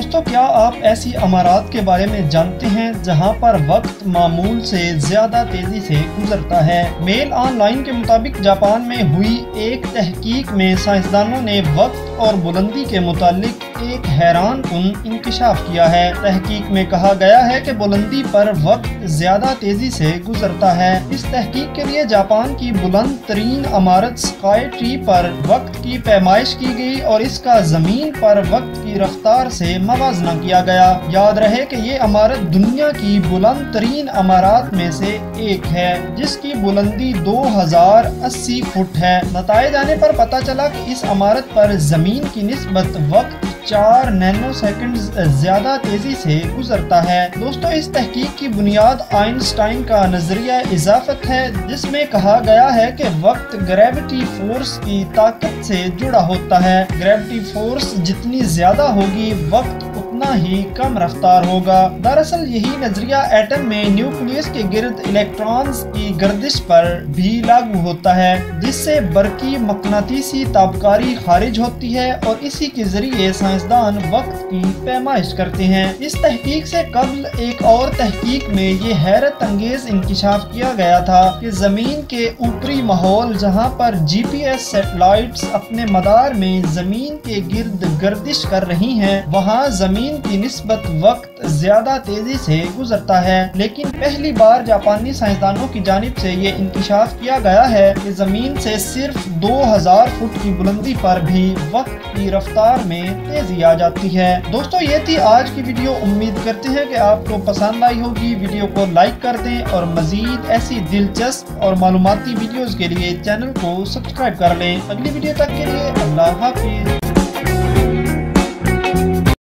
دوستو کیا آپ ایسی امارات کے بارے میں جانتے ہیں جہاں پر وقت معمول سے زیادہ تیزی سے گزرتا ہے؟ میل آن لائن کے مطابق جاپان میں ہوئی ایک تحقیق میں سائنسدانوں نے وقت اور بلندی کے متعلق ایک حیران کن انکشاف کیا ہے۔ تحقیق میں کہا گیا ہے کہ بلندی پر وقت زیادہ تیزی سے گزرتا ہے۔ اس تحقیق کے لیے جاپان کی بلند ترین عمارت اسکائی ٹری پر وقت کی پیمائش کی گئی اور اس کا زمین پر وقت کی رفتار سے موازنہ کیا گیا۔ یاد رہے کہ یہ عمارت دنیا کی بلند ترین عمارات میں سے ایک ہے جس کی بلندی 2080 فٹ ہے۔ نتائج آنے پر پتہ چلا کہ اس عمارت پر زمین کی نسبت وقت 4 نینو سیکنڈ زیادہ تیزی سے گزرتا ہے۔ دوستو اس تحقیق کی بنیاد آئنسٹائن کا نظریہ اضافت ہے جس میں کہا گیا ہے کہ وقت گریویٹی فورس کی طاقت سے جڑا ہوتا ہے۔ گریویٹی فورس جتنی زیادہ ہوگی وقت اتنا ہی کم رفتار ہوگا۔ دراصل یہی نظریہ ایٹم میں نیوکلیس کے گرد الیکٹرانز کی گردش پر بھی لاگو ہوتا ہے جس سے برقی مقناطیسی تابکاری خارج ہوتی ہے اور اسی کے ذریعے سائنسدان وقت کی پیمائش کرتے ہیں۔ اس تحقیق سے قبل ایک اور تحقیق میں یہ حیرت انگیز انکشاف کیا گیا تھا کہ زمین کے اوپری ماحول جہاں پر جی پی ایس سیٹلائٹس اپنے مدار میں زمین کے گرد گردش کر رہی ہیں وہاں زمین کی نسبت وقت زیادہ تیزی سے گزرتا ہے، لیکن پہلی بار جاپانی سائنسدانوں کی جانب سے یہ انکشاف کیا گیا ہے کہ زمین سے صرف 2000 فٹ کی بلندی پر بھی وقت کی رفتار میں تیزی آ جاتی ہے۔ دوستو یہ تھی آج کی ویڈیو، امید کرتے ہیں کہ آپ کو پسند آئی ہوگی۔ ویڈیو کو لائک کر دیں اور مزید ایسی دلچسپ اور معلوماتی ویڈیوز کے لیے چینل کو سبسکرائب کر لیں۔ اگلی ویڈیو تک کے لیے اللہ حافظ۔